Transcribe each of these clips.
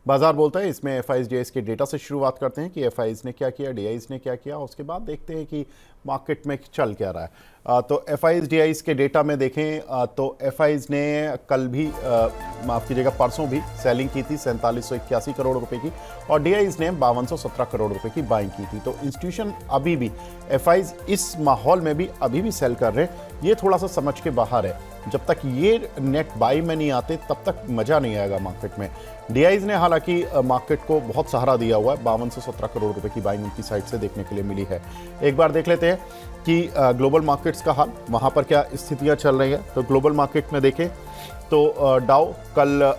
बाजार बोलता है। इसमें एफआईज डीआईज के डेटा से शुरुआत करते हैं कि एफआईज ने क्या किया, डीआईज ने क्या किया, उसके बाद देखते हैं कि मार्केट में चल क्या रहा है। तो एफआईज डीआईज के डेटा में देखें तो एफआईज ने कल भी माफ़ कीजिएगा परसों भी सेलिंग की थी 4781 करोड़ रुपए की, और डीआईज ने 5217 करोड़ रुपए की बाइंग की थी। तो इंस्टीट्यूशन अभी भी एफआईज इस माहौल में भी अभी भी सेल कर रहे हैं। ये थोड़ा सा समझ के बाहर है। जब तक ये नेट बाई में नहीं आते तब तक मजा नहीं आएगा मार्केट में। डीआईज ने हालांकि मार्केट को बहुत सहारा दिया हुआ है। 5217 करोड़ रुपए की बाइंग उनकी साइड से देखने के लिए मिली है। एक बार देख लेते हैं कि ग्लोबल मार्केट्स का हाल, वहां पर क्या स्थितियां चल रही हैं। तो ग्लोबल मार्केट में देखें तो डाउ कल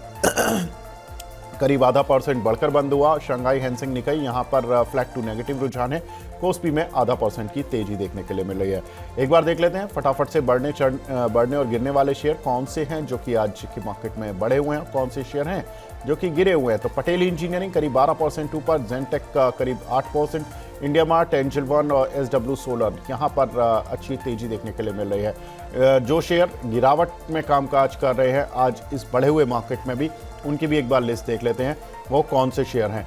करीब 0.5% बढ़कर बंद हुआ। शंघाई हैंसिंग निकाई यहाँ पर फ्लैट टू नेगेटिव रुझान है। कोस्पी में 0.5% की तेजी देखने के लिए मिल रही है। एक बार देख लेते हैं फटाफट से बढ़ने और गिरने वाले शेयर कौन से हैं जो कि आज की मार्केट में बढ़े हुए हैं, कौन से शेयर हैं जो कि गिरे हुए हैं। तो पटेल इंजीनियरिंग करीब 12% ऊपर, जेनटेक करीब 8%, इंडिया मार्ट, एंजल वन और एसडब्ल्यू सोलर यहाँ पर अच्छी तेजी देखने के लिए मिल रही है। जो शेयर गिरावट में कामकाज कर रहे हैं आज इस बढ़े हुए मार्केट में भी, उनकी भी एक बार लिस्ट देख लेते हैं वो कौन से शेयर हैं।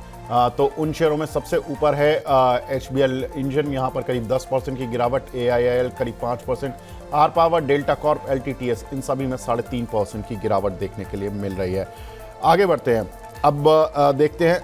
तो उन शेयरों में सबसे ऊपर है एचबीएल इंजन, यहाँ पर करीब 10% की गिरावट, एआईआईएल करीब 5%, R Power, Delta Corp, LTTS इन सभी में 3.5% की गिरावट देखने के लिए मिल रही है। आगे बढ़ते हैं। अब देखते हैं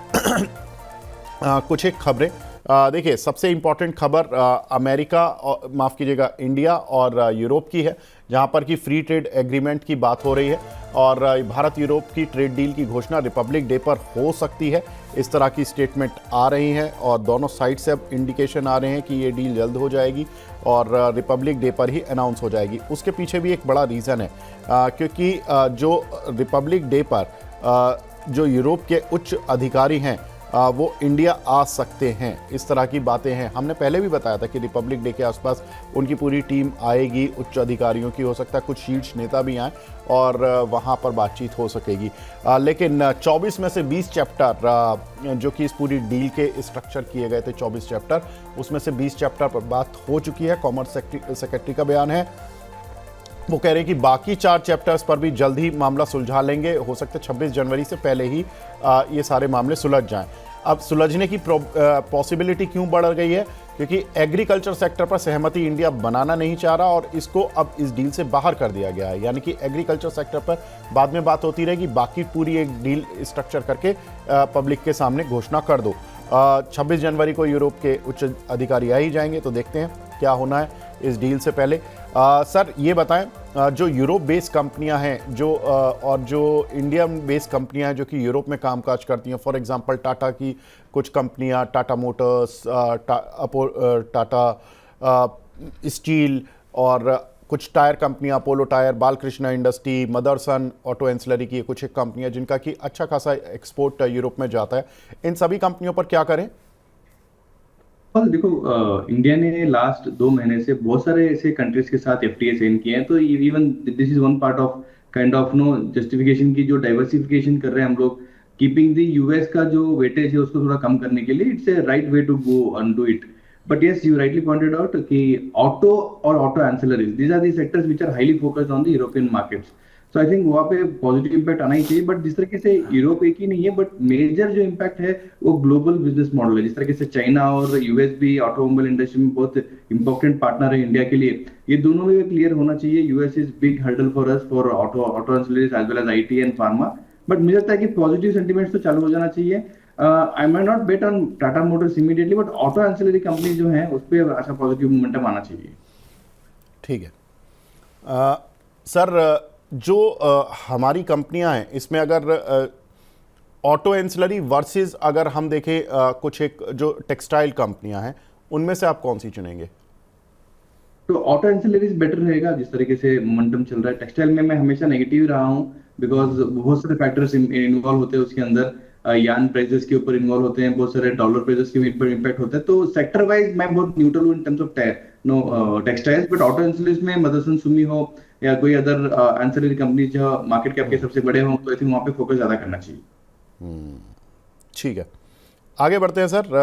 कुछ एक खबरें। देखिए सबसे इंपॉर्टेंट खबर अमेरिका और माफ़ कीजिएगा इंडिया और यूरोप की है, जहां पर कि फ्री ट्रेड एग्रीमेंट की बात हो रही है और भारत यूरोप की ट्रेड डील की घोषणा रिपब्लिक डे पर हो सकती है। इस तरह की स्टेटमेंट आ रही हैं और दोनों साइड से अब इंडिकेशन आ रहे हैं कि ये डील जल्द हो जाएगी और रिपब्लिक डे पर ही अनाउंस हो जाएगी। उसके पीछे भी एक बड़ा रीज़न है क्योंकि जो रिपब्लिक डे पर जो यूरोप के उच्च अधिकारी हैं वो इंडिया आ सकते हैं। इस तरह की बातें हैं। हमने पहले भी बताया था कि रिपब्लिक डे के आसपास उनकी पूरी टीम आएगी, उच्च अधिकारियों की, हो सकता है कुछ शीर्ष नेता भी आएँ और वहाँ पर बातचीत हो सकेगी। लेकिन 24 में से 20 चैप्टर जो कि इस पूरी डील के स्ट्रक्चर किए गए थे, 24 चैप्टर, उसमें से 20 चैप्टर पर बात हो चुकी है। कॉमर्स सेक्रेटरी का बयान है, वो कह रहे हैं कि बाकी 4 चैप्टर्स पर भी जल्द ही मामला सुलझा लेंगे। हो सकता है 26 जनवरी से पहले ही ये सारे मामले सुलझ जाएं। अब सुलझने की पॉसिबिलिटी क्यों बढ़ गई है? क्योंकि एग्रीकल्चर सेक्टर पर सहमति इंडिया बनाना नहीं चाह रहा और इसको अब इस डील से बाहर कर दिया गया है। यानी कि एग्रीकल्चर सेक्टर पर बाद में बात होती रहेगी, बाकी पूरी एक डील स्ट्रक्चर करके पब्लिक के सामने घोषणा कर दो। 26 जनवरी को यूरोप के उच्च अधिकारी आ ही जाएंगे, तो देखते हैं क्या होना है इस डील से पहले। सर ये बताएं, जो यूरोप बेस्ड कंपनियां हैं जो और जो इंडिया बेस्ड कंपनियां हैं जो कि यूरोप में कामकाज करती हैं, फॉर एग्जांपल टाटा की कुछ कंपनियां, टाटा मोटर्स, टाटा स्टील और कुछ टायर कंपनियां, Apollo tyre, Balkrishna industry, Motherson auto ancillary की कुछ एक कंपनियां जिनका कि अच्छा खासा एक्सपोर्ट यूरोप में जाता है, इन सभी कंपनियों पर क्या करें? और देखो, इंडिया ने लास्ट 2 महीने से बहुत सारे ऐसे कंट्रीज के साथ एफटीए साइन किए हैं। तो even this is one part of kind of no justification की जो डाइवर्सिफिकेशन कर रहे हैं हम लोग, कीपिंग द यूएस का जो वेटेज है उसको थोड़ा कम करने के लिए। It's a right way to go on do it. But yes, you rightly pointed out कि ऑटो और auto ancillaries, these are the sectors which are highly focused on the European markets. So I think वहाँ पे positive impact आना ही चाहिए। But जिस तरीके से Europe एक ही नहीं है, बट मेजर जो इम्पैक्ट है वो ग्लोबल बिजनेस मॉडल है। जिस तरीके से चाइना और यूएस भी ऑटोमोबाइल इंडस्ट्री में बहुत इंपॉर्टेंट पार्टनर है इंडिया के लिए, ये दोनों में क्लियर होना चाहिए। US is big hurdle for us for auto ancillaries as well as IT and pharma. But मुझे लगता है कि पॉजिटिव सेंटीमेंट्स तो चालू हो जाना चाहिए। I might not bet on Tata Motors immediately, but auto ancillary company जो है उस पर अच्छा पॉजिटिव मोमेंटम आना चाहिए। ठीक है। सर जो हमारी कंपनियां हैं इसमें अगर ऑटो एंसिलरी वर्सेस अगर हम देखें कुछ एक जो टेक्सटाइल कंपनियां हैं, उनमें से आप कौन सी चुनेंगे? तो ऑटो एंसिलरीज बेटर रहेगा जिस तरीके से मोमेंटम चल रहा है। टेक्सटाइल में मैं हमेशा नेगेटिव रहा हूँ, बिकॉज बहुत सारे फैक्टर्स इन्वॉल्व होते हैं उसके अंदर। यान प्राइसेस के ऊपर इन्वॉल्व होते हैं, बहुत सारे डॉलर प्राइसेस के ऊपर इम्पैक्ट होता है। तो सेक्टर वाइज मैं बहुत न्यूट्रल हूँ इन terms of textiles. But auto ancillaries में मदरसन सुमी हो या कोई अदर एंसिलरी कंपनी जो मार्केट कैप के सबसे बड़े हों, तो आई थिंक वहाँ पे फोकस ज्यादा करना चाहिए। ठीक है, आगे बढ़ते हैं सर।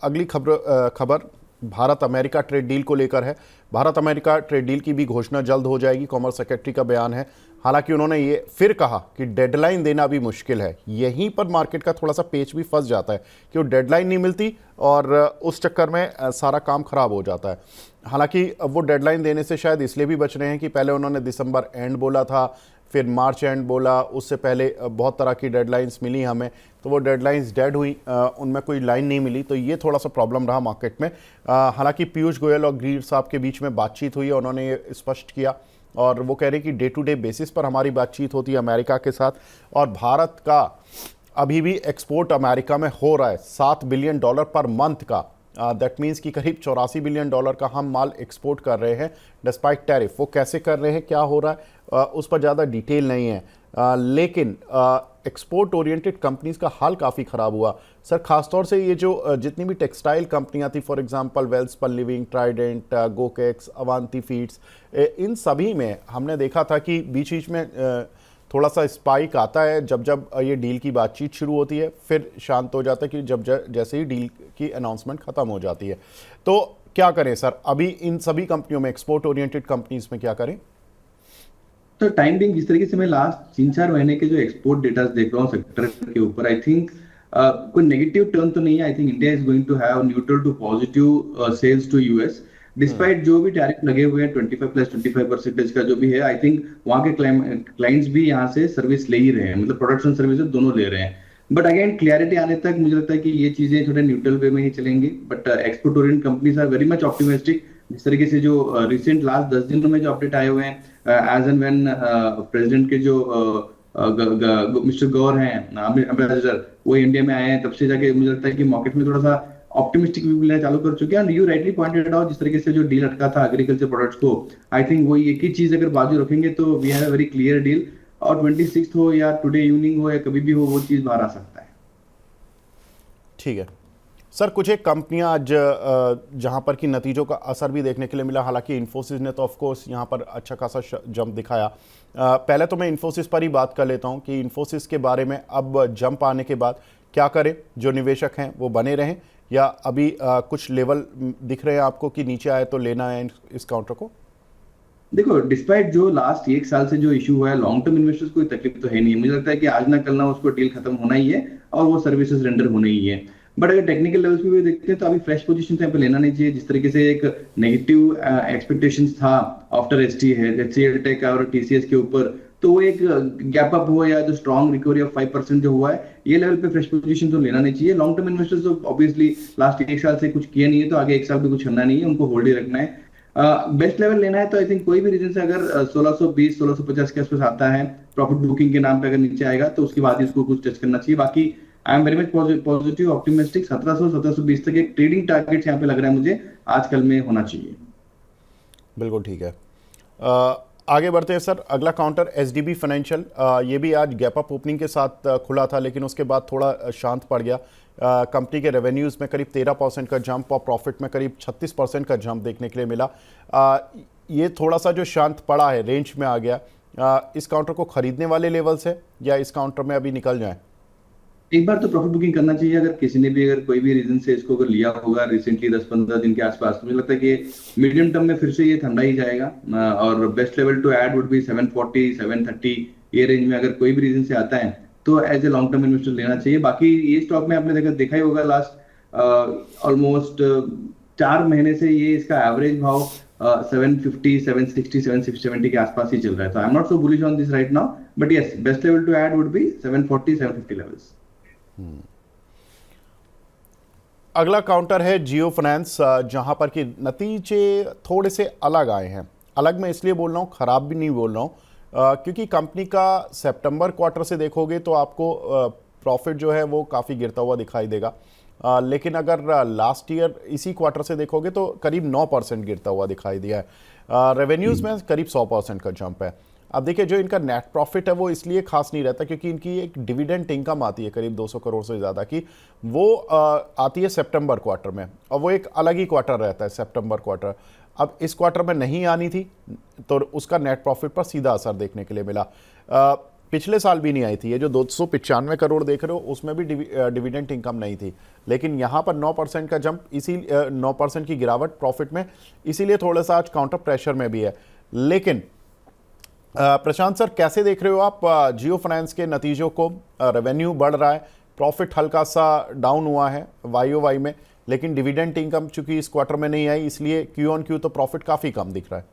अगली खबर भारत अमेरिका ट्रेड डील को लेकर है। भारत अमेरिका ट्रेड डील की भी घोषणा जल्द हो जाएगी, कॉमर्स सेक्रेटरी का बयान है। हालांकि उन्होंने ये फिर कहा कि डेडलाइन देना भी मुश्किल है। यहीं पर मार्केट का थोड़ा सा पेच भी फंस जाता है कि वो डेडलाइन नहीं मिलती और उस चक्कर में सारा काम खराब हो जाता है। हालांकि वो डेडलाइन देने से शायद इसलिए भी बच रहे हैं कि पहले उन्होंने दिसंबर एंड बोला था, फिर मार्च एंड बोला, उससे पहले बहुत तरह की डेडलाइंस मिली हमें, तो वो डेडलाइंस डेड हुई, उनमें कोई लाइन नहीं मिली, तो ये थोड़ा सा प्रॉब्लम रहा मार्केट में। हालांकि पीयूष गोयल और ग्रीर साहब के बीच में बातचीत हुई, उन्होंने ये स्पष्ट किया और वो कह रहे हैं कि डे टू डे बेसिस पर हमारी बातचीत होती है अमेरिका के साथ। और भारत का अभी भी एक्सपोर्ट अमेरिका में हो रहा है $7 बिलियन पर मंथ का। दैट मीन्स कि करीब $84 बिलियन का हम माल एक्सपोर्ट कर रहे हैं डिस्पाइट टैरिफ। वो कैसे कर रहे हैं, क्या हो रहा है, उस पर ज़्यादा डिटेल नहीं है। लेकिन एक्सपोर्ट ओरिएंटेड कंपनीज का हाल काफ़ी ख़राब हुआ सर। खासतौर से ये जो जितनी भी टेक्सटाइल कंपनियां थी, for example Welspun Living, Trident, गोकेक्स, अवांती फीड्स, इन सभी में हमने देखा था कि बीच बीच में थोड़ा सा स्पाइक आता है जब जब ये डील की बातचीत शुरू होती है, फिर शांत हो जाता है कि जब जैसे ही डील की अनाउंसमेंट ख़त्म हो जाती है। तो क्या करें सर अभी इन सभी कंपनियों में, एक्सपोर्ट ओरिएंटेड कंपनीज में क्या करें? तो टाइम बिंग जिस तरीके से मैं लास्ट 3-4 महीने के जो एक्सपोर्ट डेटा देख रहा हूँ सेक्टर के ऊपर, आई थिंक कोई नेगेटिव टर्न तो नहीं है। I think India is going to have neutral to positive sales to US, despite जो भी टैरिफ लगे हुए हैं 25+25% का जो भी है। आई थिंक वहाँ के क्लाइंट्स भी यहाँ से सर्विस ले ही रहे हैं, मतलब प्रोडक्ट्स और सर्विसेज दोनों ले रहे हैं। बट अगेन क्लियरिटी आने तक मुझे लगता है कि ये चीजें थोड़े न्यूट्रल वे में ही चलेंगी। But export oriented companies are very much optimistic. जिस तरीके से जो रिसेंट लास्ट 10 दिनों में जो अपडेट आए हुए हैं, एज एंड व्हेन प्रेसिडेंट के जो मिस्टर गौर हैं, एम्बेसडर, वो इंडिया में आए हैं, तब से जाके मुझे लगता है कि मार्केट में थोड़ा सा ऑप्टिमिस्टिक व्यू लेना चालू कर चुके हैं। And you rightly pointed out, जिस तरीके से जो डील अटका था एग्रीकल्चर प्रोडक्ट्स को, आई थिंक वो एक ही चीज अगर बाजू रखेंगे तो we have a very clear deal. और 26 हो या टुडे इवनिंग हो या कभी भी हो, वो चीज बाहर आ सकता है। ठीक है सर, कुछ एक कंपनियां आज जहां पर कि नतीजों का असर भी देखने के लिए मिला। हालांकि इन्फोसिस ने तो ऑफ कोर्स यहां पर अच्छा खासा जंप दिखाया। पहले तो मैं इन्फोसिस पर ही बात कर लेता हूं कि इन्फोसिस के बारे में अब जंप आने के बाद क्या करें, जो निवेशक हैं वो बने रहें या अभी कुछ लेवल दिख रहे हैं आपको कि नीचे आए तो लेना है इस काउंटर को? देखो, डिस्पाइट जो लास्ट 1 साल से जो इशू हुआ है, लॉन्ग टर्म इन्वेस्टर्स को तकलीफ तो है नहीं। मुझे लगता है कि आज ना कल ना उसको डील खत्म होना ही है और वो सर्विसेज रेंडर होने ही है। बट अगर टेक्निकल लेवल्स पे भी देखते हैं तो अभी फ्रेश पोजीशन यहाँ पे लेना नहीं चाहिए। जिस तरीके से एक नेगेटिव एक्सपेक्टेशंस था आफ्टर एसटी है, एचसीएल टेक और टीसीएस के ऊपर, तो वो एक गैप अप हुआ या जो स्ट्रॉन्ग रिकवरी ऑफ 5% जो हुआ है, ये लेवल पे फ्रेश पोजीशन तो लेना नहीं चाहिए। लॉन्ग टर्म इन्वेस्टर्स तो ऑब्वियसली लास्ट 1 साल से कुछ किया नहीं है, तो आगे 1 साल भी कुछ करना नहीं है, उनको होल्ड ही रखना है। बेस्ट लेवल लेना है तो आई थिंक कोई भी रीजन से अगर 1620 1650 के आसपास आता है प्रॉफिट बुकिंग के नाम पे, अगर नीचे आएगा तो उसके बाद इसको कुछ टच करना चाहिए। बाकी I am very much positive optimistic. 1700 1720 तक एक ट्रेडिंग टारगेट यहाँ पे लग रहा है मुझे आजकल में होना चाहिए। बिल्कुल ठीक है। आगे बढ़ते हैं सर। अगला काउंटर एसडीबी फाइनेंशियल, ये भी आज गैप अप ओपनिंग के साथ खुला था, लेकिन उसके बाद थोड़ा शांत पड़ गया। कंपनी के रेवेन्यूज़ में करीब 13% का जंप और प्रॉफिट में करीब 36% का जंप देखने के लिए मिला। ये थोड़ा सा जो शांत पड़ा है, रेंज में आ गया। इस काउंटर को खरीदने वाले लेवल्स है या इस काउंटर में अभी निकल जाए? एक बार तो प्रॉफिट बुकिंग करना चाहिए। अगर किसी ने भी अगर कोई भी रीजन से इसको अगर लिया होगा रिसेंटली 10-15 दिन के आसपास, तो मुझे लगता है कि मीडियम टर्म में फिर से ये ठंडा ही जाएगा। और best level to add would be 740 730, ये रेंज में अगर कोई भी रीजन से आता है तो as a long term investor लेना चाहिए। बाकी ये स्टॉक में आपने देखा ही होगा लास्ट ऑलमोस्ट 4 महीने से ये इसका एवरेज भाव 750 760 770 के आसपास ही चल रहा है। तो I am not so bullish on this right now, but yes, best level to add would be 740 750 levels. अगला काउंटर है जियो फाइनेंस, जहां पर कि नतीजे थोड़े से अलग आए हैं। अलग मैं इसलिए बोल रहा हूं, खराब भी नहीं बोल रहा हूं, क्योंकि कंपनी का सितंबर क्वार्टर से देखोगे तो आपको प्रॉफिट जो है वो काफ़ी गिरता हुआ दिखाई देगा। लेकिन अगर लास्ट ईयर इसी क्वार्टर से देखोगे तो करीब 9% गिरता हुआ दिखाई दिया है। रेवेन्यूज़ में करीब 100% का जंप है। अब देखिए, जो इनका नेट प्रॉफिट है वो इसलिए खास नहीं रहता क्योंकि इनकी एक डिविडेंड इनकम आती है करीब 200 करोड़ से ज़्यादा की, वो आती है सितंबर क्वार्टर में, और वो एक अलग ही क्वार्टर रहता है सितंबर क्वार्टर। अब इस क्वार्टर में नहीं आनी थी तो उसका नेट प्रॉफिट पर सीधा असर देखने के लिए मिला। पिछले साल भी नहीं आई थी। ये जो 295 करोड़ देख रहे हो उसमें भी डिविडेंड इनकम नहीं थी, लेकिन यहाँ पर 9% का जंप, इसी 9% की गिरावट प्रॉफिट में, इसीलिए थोड़ा सा आज काउंटर प्रेशर में भी है। लेकिन प्रशांत सर, कैसे देख रहे हो आप जियो फाइनेंस के नतीजों को? रेवेन्यू बढ़ रहा है, प्रॉफिट हल्का सा डाउन हुआ है YOY में, लेकिन डिविडेंड इनकम चूंकि इस क्वार्टर में नहीं आई, इसलिए Q-on-Q तो प्रॉफिट काफी कम दिख रहा है।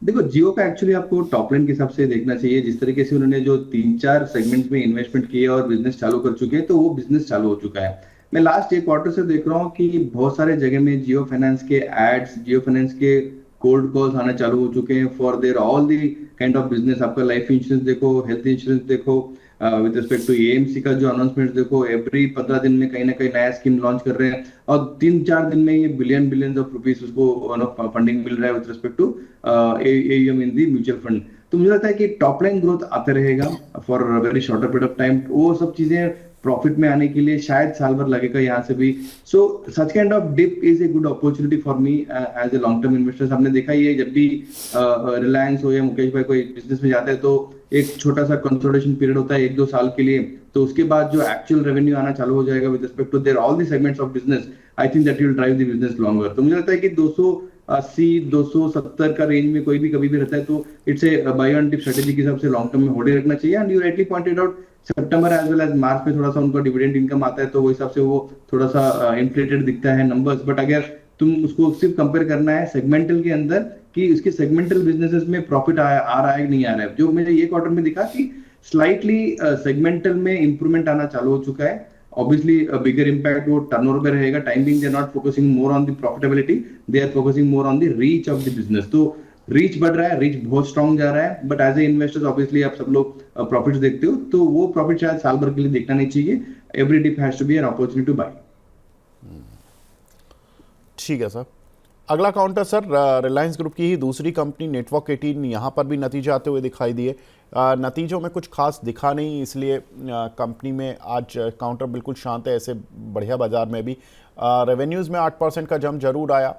देखो, जियो का एक्चुअली आपको टॉप लाइन के हिसाब से देखना चाहिए। जिस तरीके से उन्होंने जो 3-4 सेगमेंट्स में इन्वेस्टमेंट किए और बिजनेस चालू कर चुके हैं, तो वो बिजनेस चालू हो चुका है। मैं लास्ट एक क्वार्टर से देख रहा हूँ कि बहुत सारे जगह में जियो फाइनेंस के एड्स, जियो फाइनेंस के कोल्ड कॉल्स आना चालू हो चुके हैं for their all the kind of business. आपका लाइफ इंश्योरेंस देखो, हेल्थ इंश्योरेंस देखो, विद रिस्पेक्ट टू एएमसी का जो अनाउंसमेंट देखो, एवरी 15 दिन में कहीं ना कहीं नया स्कीम लॉन्च कर रहे हैं, और 3-4 दिन में ये बिलियंस ऑफ रुपीस उसको फंडिंग मिल रहा है with respect to AUM in the mutual fund. तो मुझे लगता है कि टॉप लाइन ग्रोथ आते रहेगा for very shorter period of time. वो सब चीजें प्रॉफिट में आने के लिए शायद साल भर लगेगा यहाँ से भी। So such kind of dip is a good opportunity for me as a long term investor. हमने देखा ही है, जब भी रिलायंस हो या मुकेश भाई कोई बिजनेस में जाते हैं तो एक छोटा सा कंसोलिडेशन पीरियड होता है 1-2 साल के लिए, तो उसके बाद जो एक्चुअल रेवेन्यू आना चालू हो जाएगा with respect to their all the segments of business. I think that will drive the business longer. तो मुझे लगता है कि 280-270 का रेंज में कोई भी कभी भी रहता है, तो it's a buy on dip strategy के हिसाब से लॉन्ग टर्म में होल्ड रखना चाहिए। And you rightly pointed out, September as well as March में थोड़ा सा उनका डिविडेंड इनकम आता है, तो वो हिसाब से वो थोड़ा सा इन्फ्लेटेड दिखता है नंबर्स। बट अगर तुम उसको सिर्फ कंपेयर करना है सेगमेंटल के अंदर कि उसके सेगमेंटल बिजनेसेस में प्रॉफिट आ रहा है कि नहीं आ रहा है, जो मुझे ये क्वार्टर में दिखा कि स्लाइटली सेगमेंटल में इंप्रूवमेंट आना चालू हो चुका है। ऑब्वियसली बिगर इम्पैक्ट वो टर्नओवर पे रहेगा। Time being they are not focusing more on the profitability, they are focusing more on the reach of the business. तो रीच बढ़ रहा है, रीच बहुत स्ट्रॉन्ग जा रहा है, but as a investors obviously आप सब लोग प्रॉफिट्स देखते हो, तो वो प्रॉफिट शायद साल भर के लिए देखना नहीं चाहिए। Every dip has to be an opportunity to buy. ठीक है सर। अगला काउंटर सर, रिलायंस ग्रुप की ही दूसरी कंपनी नेटवर्क 18, यहाँ पर भी नतीजे आते हुए दिखाई दिए। नतीजों में कुछ खास दिखा नहीं, इसलिए कंपनी में आज काउंटर बिल्कुल शांत है। ऐसे बढ़िया बाजार में भी रेवेन्यूज़ में 8% का जंप जरूर आया,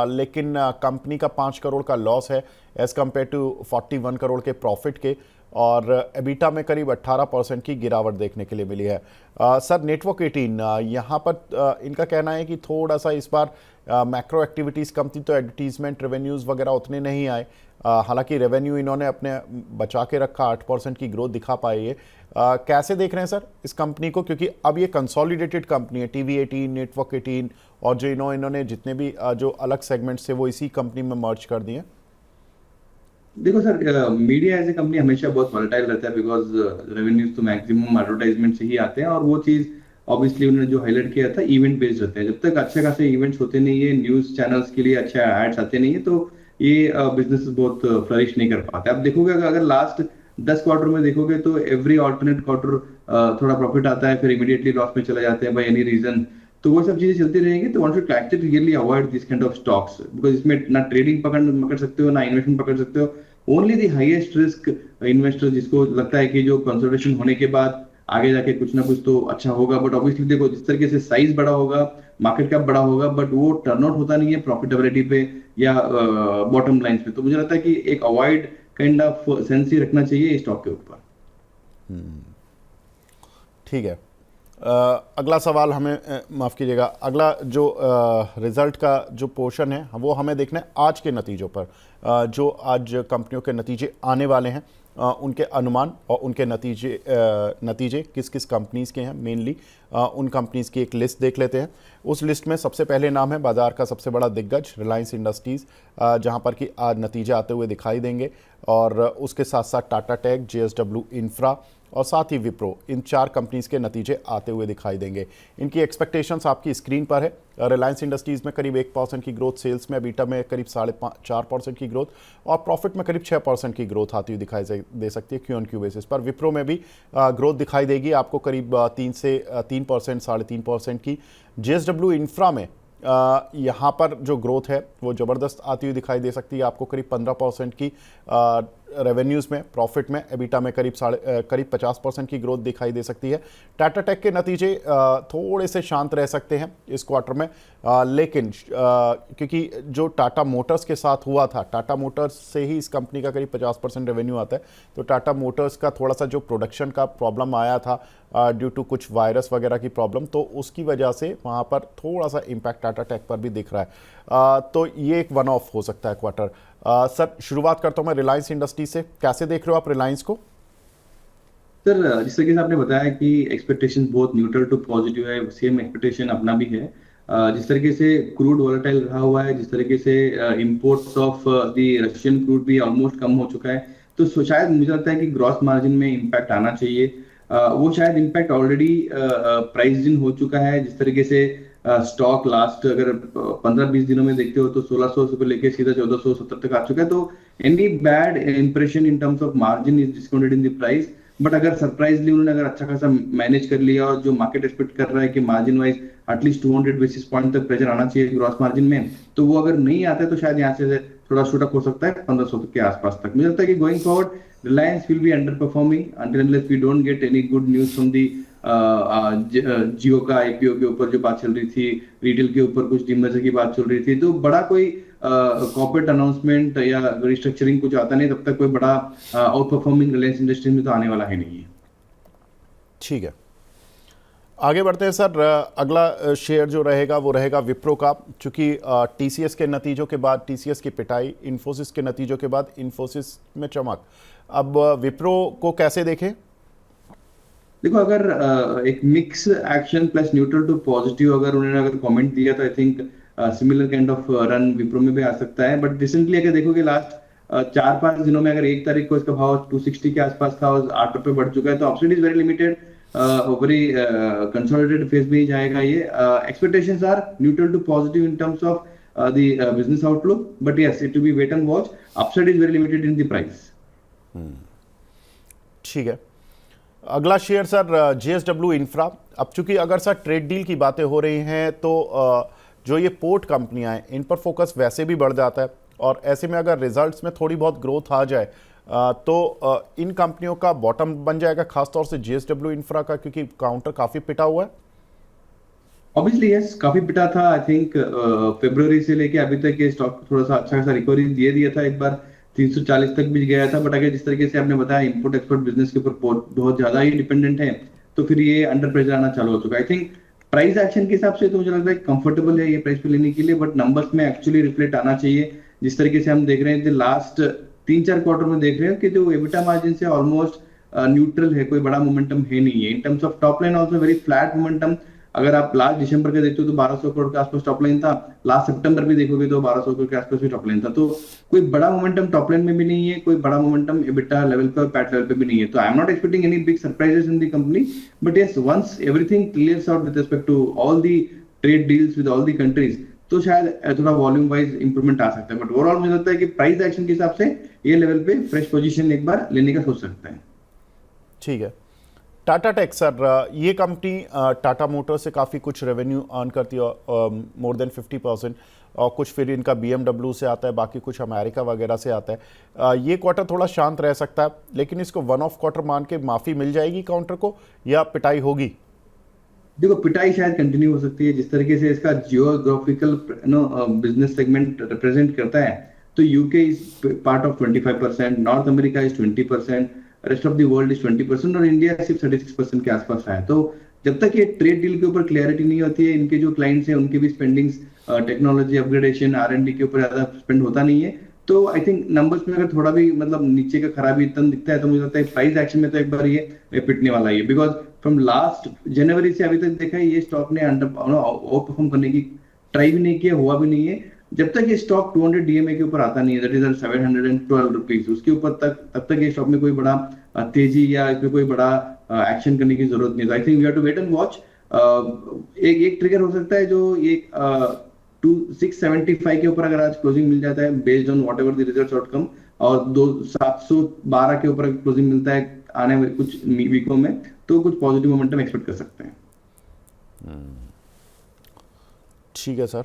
लेकिन कंपनी का 5 करोड़ का लॉस है एज़ कम्पेयर टू 41 करोड़ के प्रॉफिट के, और एबिटा में करीब 18% की गिरावट देखने के लिए मिली है। सर, नेटवर्क 18 यहाँ पर इनका कहना है कि थोड़ा सा इस बार मैक्रो एक्टिविटीज़ कम थी, तो एडवर्टीजमेंट रेवेन्यूज़ वगैरह उतने नहीं आए। हालांकि रेवेन्यू इन्होंने अपने बचा के रखा, 8% की ग्रोथ दिखा पाई है। कैसे देख रहे हैं सर इस कंपनी को, क्योंकि अब ये कंसोलिडेटेड कंपनी है, TV18, नेटवर्क 18, और जो इन्होंने जितने भी जो अलग सेगमेंट्स थे वो इसी कंपनी में मर्ज कर दिए। देखो sir, media as a company हमेशा बहुत वोलेटाइल रहता है, बिकॉज रेवेन्यूज तो मैक्सिमम एडवर्टाइजमेंट से ही आते हैं, और वो चीज ऑब्वियसली उन्होंने जो हाईलाइट किया था इवेंट बेस्ड रहते हैं। जब तक अच्छे खासे इवेंट्स होते नहीं है, न्यूज चैनल्स के लिए अच्छे एड्स आते नहीं है, तो ये बिजनेस बहुत फ्लरिश नहीं कर पाते। आप देखोगे अगर लास्ट 10 क्वार्टर में देखोगे तो एवरी ऑल्टरनेट क्वार्टर थोड़ा प्रॉफिट आता है, फिर इमीडिएटली लॉस में चले जाते हैं बाय एनी रीजन। तो वो सब चीजें चलती रहेंगी, तो one should actually really avoid this kind of stocks, because इसमें ना ट्रेडिंग पकड़ सकते हो, ना इन्वेस्टमेंट पकड़ सकते हो। Only the highest risk investor जिसको लगता है कि जो कंसोलिडेशन होने के बाद आगे जाके कुछ ना कुछ तो अच्छा होगा, बट ऑब्वियसली देखो जिस तरीके से साइज बड़ा होगा, मार्केट कैप बड़ा होगा, बट वो टर्न आउट होता नहीं है प्रॉफिटेबिलिटी पे या बॉटम लाइन पे। तो मुझे लगता है कि एक अवॉइड काइंड ऑफ सेंस ही रखना चाहिए स्टॉक के ऊपर। ठीक है। अगला सवाल हमें माफ़ कीजिएगा, अगला जो रिज़ल्ट का जो पोर्शन है वो हमें देखना है आज के नतीजों पर। जो आज कंपनियों के नतीजे आने वाले हैं, उनके अनुमान और उनके नतीजे किस किस कंपनीज़ के हैं, मेनली उन कंपनीज़ की एक लिस्ट देख लेते हैं। उस लिस्ट में सबसे पहले नाम है बाज़ार का सबसे बड़ा दिग्गज रिलायंस इंडस्ट्रीज़, जहां पर कि आज नतीजे आते हुए दिखाई देंगे, और उसके साथ साथ टाटा टेक, JSW इंफ्रा और साथ ही विप्रो, इन 4 कंपनीज़ के नतीजे आते हुए दिखाई देंगे। इनकी एक्सपेक्टेशंस आपकी स्क्रीन पर है। रिलायंस इंडस्ट्रीज़ में करीब 1% की ग्रोथ, सेल्स में, एबिटा में करीब 4.5% की ग्रोथ, और प्रॉफिट में करीब 6% की ग्रोथ आती हुई दिखाई दे सकती है Q-on-Q बेसिस पर। विप्रो में भी ग्रोथ दिखाई देगी आपको करीब 3% 3.5% की। JSW इंफ्रा में यहाँ पर जो ग्रोथ है वो ज़बरदस्त आती हुई दिखाई दे सकती है आपको, करीब 15% की रेवेन्यूज़ में, प्रॉफिट में, एबिटा में करीब 50% की ग्रोथ दिखाई दे सकती है। टाटा टेक के नतीजे थोड़े से शांत रह सकते हैं इस क्वार्टर में, लेकिन क्योंकि जो टाटा मोटर्स के साथ हुआ था, टाटा मोटर्स से ही इस कंपनी का करीब 50% रेवेन्यू आता है, तो टाटा मोटर्स का थोड़ा सा जो प्रोडक्शन का प्रॉब्लम आया था ड्यू टू कुछ वायरस वगैरह की प्रॉब्लम, तो उसकी वजह से वहाँ पर थोड़ा सा इम्पैक्ट टाटा टेक पर भी दिख रहा है। तो ये एक वन ऑफ हो सकता है क्वार्टर। सर, शुरुआत करता हूँ मैं रिलायंस इंडस्ट्री से। कैसे देख रहे हो आप रिलायंस को? सर, जिस तरीके से आपने बताया कि एक्सपेक्टेशन बहुत न्यूट्रल टू पॉजिटिव है, सेम एक्सपेक्टेशन अपना भी है। जिस तरीके से क्रूड वोलेटाइल रहा हुआ है, जिस तरीके से imports of the Russian crude भी ऑलमोस्ट कम हो चुका है, तो शायद मुझे लगता है कि ग्रॉस मार्जिन में इम्पैक्ट आना चाहिए। वो शायद इम्पैक्ट ऑलरेडी प्राइस इन हो चुका है। जिस तरीके से स्टॉक लास्ट अगर 15-20 दिनों में देखते हो तो 1600 से लेके सीधा 1470 तक आ चुका है। तो any bad impression in terms of margin is discounted in the price. But अगर सरप्राइजली उन्होंने अगर अच्छा खासा मैनेज कर लिया और जो मार्केट एक्सपेक्ट कर रहा है कि margin wise at least 200 basis point तक प्रेशर आना चाहिए ग्रॉस मार्जिन में, तो वो अगर नहीं आता है तो शायद यहाँ से थोड़ा शूट अप हो सकता है 1500 के आसपास तक। मुझे लगता है कि going forward Reliance will be underperforming until unless we don't get any good news from the Jio का आईपीओ के ऊपर जो बात चल रही थी, रिटेल के ऊपर कुछ डीमर्जर की बात चल रही थी, तो बड़ा कोई कॉर्पोरेट अनाउंसमेंट या रिस्ट्रक्चरिंग कुछ आता नहीं, तब तक कोई बड़ा आउट परफॉर्मिंग रिलायंस इंडस्ट्री में तो आने वाला है नहीं है। ठीक है, आगे बढ़ते हैं सर। अगला शेयर जो रहेगा वो रहेगा विप्रो का। चूंकि टीसीएस के नतीजों के बाद टीसीएस की पिटाई, इन्फोसिस के नतीजों के बाद इन्फोसिस में चमक, अब विप्रो को कैसे देखें? देखो, अगर एक mix action plus neutral to positive अगर उन्होंने अगर कमेंट दिया तो I think similar kind of run Wipro में भी आ सकता है। बट रिसेंटली अगर देखोगे लास्ट 4-5 दिनों में, अगर 1 तारीख को इसका भाव 260 के आसपास था और 8 रुपए बढ़ चुका है, तो upside is very limited. Very consolidated phase में ही जाएगा ये। Expectations are neutral to positive in terms of the business outlook, but yes it to be wait and watch. Upside is very limited in the price. ठीक है, अगला share sir JSW infra. अब चूंकि अगर सर ट्रेड डील की बातें हो रही हैं तो जो ये पोर्ट कंपनियां हैं इन पर फोकस वैसे भी बढ़ जाता है, और ऐसे में अगर रिजल्ट्स में थोड़ी बहुत ग्रोथ आ जाए तो इन कंपनियों का बॉटम बन जाएगा, खासतौर से जेएसडब्ल्यू इंफ्रा का, क्योंकि काउंटर काफी पिटा हुआ है। ऑब्वियसली यस, काफी पिटा था। आई थिंक फरवरी से लेके अभी तक ये स्टॉक थोड़ा सा अच्छा खासा रिकवरी दे दिया था, एक बार 340 तक भी गया था। बट अगर जिस तरीके से आपने बताया इंपोर्ट एक्सपोर्ट बिजनेस के ऊपर बहुत ज्यादा ही डिपेंडेंट है, तो फिर ये अंडर प्रेशर आना चालू हो चुका है। आई थिंक प्राइस एक्शन के हिसाब से तो मुझे लगता है कंफर्टेबल है ये प्राइस पे लेने के लिए, बट नंबर्स में एक्चुअली रिफ्लेक्ट आना चाहिए। जिस तरीके से हम देख रहे हैं लास्ट 3-4 क्वार्टर में देख रहे हैं कि जो एबिटा मार्जिन से ऑलमोस्ट न्यूट्रल है, कोई बड़ा मोमेंटम है नहीं है। इन terms of top line also very flat momentum. अगर आप लास्ट दिसंबर के देखते हो तो 1200 करोड़ के आसपास टॉप लाइन था, लास्ट सितंबर भी देखोगे तो 1200 करोड़ के आसपास भी टॉप लाइन था। तो कोई बड़ा मोमेंटम टॉप लाइन में भी नहीं है, कोई बड़ा मोमेंटम एबिटा लेवल पे और पैट लेवल पे भी नहीं है। तो I am not expecting any big surprises in the company, but yes once everything clears out with respect to all the trade deals with all the countries, तो शायद थोड़ा वॉल्यूम वाइज इंप्रूवमेंट आ सकता है। बट ओवरऑल मुझे लगता है कि price action के हिसाब से ये लेवल पे फ्रेश पोजीशन एक बार लेने का सोच सकता है। ठीक है, टाटा टेक सर, ये कंपनी टाटा मोटर से काफ़ी कुछ रेवेन्यू अर्न करती है, मोर देन 50%, और कुछ फिर इनका BMW से आता है, बाकी कुछ अमेरिका वगैरह से आता है। ये क्वार्टर थोड़ा शांत रह सकता है, लेकिन इसको वन ऑफ क्वार्टर मान के माफ़ी मिल जाएगी काउंटर को, या पिटाई होगी? देखो, पिटाई शायद कंटिन्यू हो सकती है। जिस तरीके से इसका जियोग्राफिकल बिजनेस सेगमेंट रिप्रेजेंट करता है, तो UK is part of 25%, north America is 20%, rest of the world is 20%, और इंडिया सिर्फ 36% के आसपास है। तो जब तक ये ट्रेड डील के ऊपर क्लैरिटी नहीं होती है, इनके जो क्लाइंट्स हैं उनकी भी स्पेंडिंग्स टेक्नोलॉजी अपग्रेडेशन R&D के ऊपर ज्यादा स्पेंड होता नहीं है। तो आई थिंक नंबर्स में अगर थोड़ा भी मतलब नीचे का खराबी इतना दिखता है, तो मुझे लगता है प्राइस एक्शन में तो एक बार ये पिटने वाला है, बिकॉज फ्रॉम लास्ट जनवरी से अभी तक देखा है ये स्टॉक ने अंडर आउट परफॉर्म करने की ट्राई भी नहीं किया, हुआ भी नहीं है। जब तक ये स्टॉक 200 DMA के ऊपर आता नहीं है, दैट इज 712 रुपीज, उसके ऊपर तब तक ये स्टॉक में कोई बड़ा तेजी या इसमें कोई बड़ा एक्शन करने की जरूरत नहीं है। I think we have to wait and watch. एक ट्रिगर हो सकता है, जो ये 675 के ऊपर अगर आज क्लोजिंग मिल जाता है based on what ever the results outcome, और 712 के ऊपर क्लोजिंग मिलता है आने वाले कुछ वीकों में, तो कुछ पॉजिटिव मोमेंटम एक्सपेक्ट कर सकते हैं। ठीक है सर।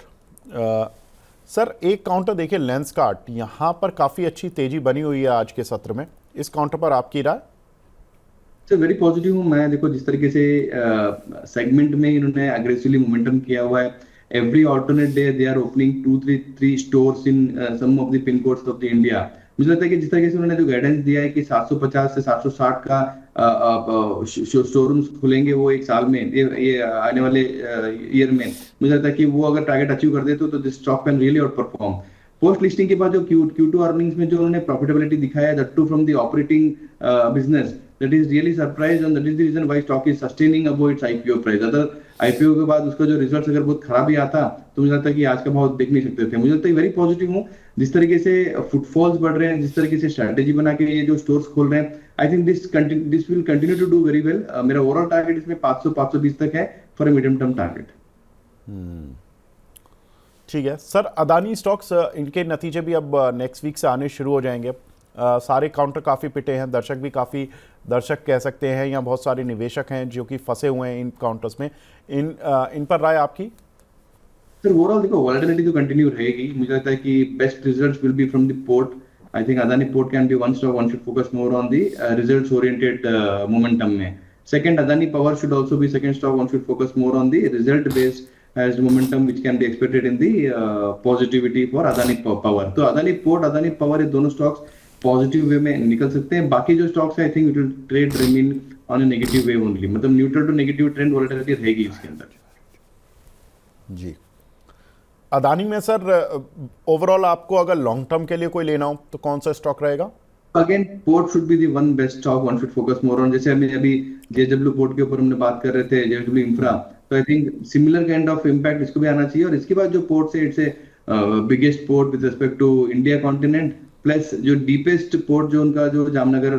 सर एक काउंटर देखिए लेंसकार्ट, यहाँ पर काफ़ी अच्छी तेजी बनी हुई है आज के सत्र में, इस काउंटर पर आपकी राय? सर वेरी पॉजिटिव हूँ मैं। देखो जिस तरीके से सेगमेंट में इन्होंने अग्रेसिवली मोमेंटम किया हुआ है, every alternate day they are opening 2-3 stores in some of the pin codes of the India. मुझे लगता है कि जिस तरीके से उन्होंने जो गाइडेंस दिया है कि 750 से 760 का शोरूम्स खुलेंगे वो एक साल में, ये आने वाले ईयर में, मुझे लगता है कि वो अगर टारगेट अचीव कर दे तो this stock can really out perform. Post listing के बाद जो Q2 अर्निंग्स में जो उन्होंने प्रॉफिटेबिलिटी दिखाया है, that too from the operating business, that is really surprised and that is the reason why stock is sustaining above its IPO price। अगर IPO के बाद उसका जो रिजल्ट अगर बहुत खराब ही आता तो मुझे लगता है कि आज का भाव देख नहीं सकते थे। मुझे लगता है वेरी पॉजिटिव हूँ जिस तरीके से फुटफॉल्स बढ़ रहे हैं, जिस तरीके से स्ट्रेटेजी बना के ये जो स्टोर्स खोल रहे हैं, I think this will continue to do very well. मेरा ओवरऑल टारगेट इसमें 500-520 तक है for a medium term target. ठीक है सर, अदानी स्टॉक्स इनके नतीजे भी अब नेक्स्ट वीक से आने शुरू हो जाएंगे। सारे काउंटर काफ़ी पिटे हैं, दर्शक भी काफ़ी, दर्शक कह सकते हैं या बहुत सारे निवेशक हैं जो कि फंसे हुए हैं इन काउंटर्स में। इन पर राय आपकी? सर ओवरऑल देखो वॉलेटिलिटी तो कंटिन्यू रहेगी। मुझे लगता है कि best results will be from the port. I think Adani Port can be one stock, one should focus more on the results oriented momentum में। Second, Adani Power should also be second stock, one should focus more on the result based as momentum which can be expected in the positivity for Adani Power। तो Adani port, Adani power, ये दोनों stocks positive way में निकल सकते हैं। बाकी जो stocks है I think it will trade remain on a negative way only, मतलब neutral to negative trend volatility रहेगी इसके अंदर। जी, अदानी में सर ओवरऑल आपको अगर लॉन्ग टर्म के लिए कोई लेना हो तो कौन सा स्टॉक रहेगा? Again port should be the one best stock, one should focus more on. जैसे अभी जेडब्ल्यू पोर्ट के ऊपर हमने बात कर रहे थे, जेडब्ल्यू इंफ्रा, तो I think similar kind of impact इसको भी आना चाहिए। और इसके बाद जो पोर्ट से it's a biggest port with respect to India continent, plus जो डीपेस्ट पोर्ट जो उनका जो जामनगर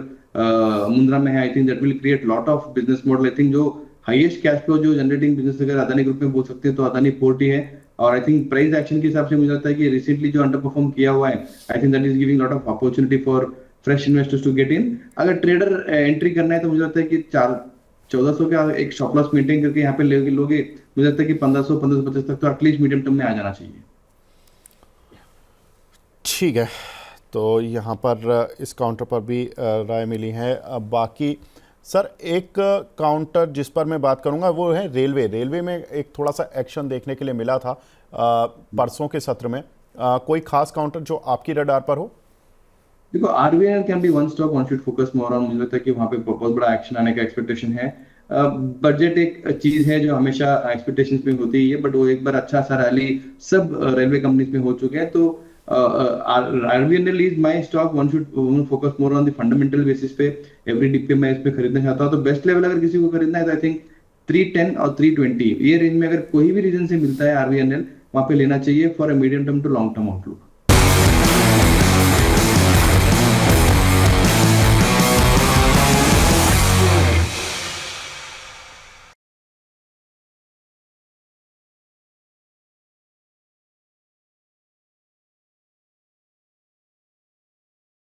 मुंद्रा में है, I think that will create lot of business model. I think जो हाईएस्ट कैश फ्लो जो जनरेटिंग बिजनेस अगर अदानी ग्रुप में बोल सकते हैं तो अदानी पोर्ट ही है। और आई थिंक प्राइस एक्शन के हिसाब से मुझे लगता है कि रिसेंटली जो अंडर परफॉर्म किया हुआ है, I think that is giving lot of opportunity for fresh investors to get in. अगर ट्रेडर एंट्री करना है तो मुझे लगता है कि 1400 का एक स्टॉप लॉस मेंटेन करके यहाँ पे लोगे, मुझे लगता है कि 1500-1550 तक तो एटलीस्ट मीडियम टर्म में आ जाना चाहिए। ठीक है, तो यहाँ पर इस काउंटर पर भी राय मिली है। बाकी सर एक काउंटर जिस पर मैं बात करूँगा वो है रेलवे। रेलवे में एक थोड़ा सा एक्शन देखने के लिए मिला था परसों के सत्र में। कोई खास काउंटर जो आपकी रडार पर हो? देखो RVNL can be one stock, one should focus more on. मुझे लगता है कि वहां पे बहुत बड़ा एक्शन आने का एक्सपेक्टेशन है। बजट एक चीज है जो हमेशा एक्सपेक्टेशंस में होती ही है, बट वो एक बार अच्छा सा रैली सब रेलवे कंपनीज में हो चुके हैं। तो RVNL is my stock, one should focus more on the fundamental basis पे। एवरी डिप पे मैं इस पे खरीदना चाहता हूँ। तो बेस्ट लेवल अगर किसी को खरीदना है तो आई थिंक 310 और 320 ये रेंज में अगर कोई भी रीजन से मिलता है आरवीएनएल, वहां पे लेना चाहिए for a medium term to long term outlook.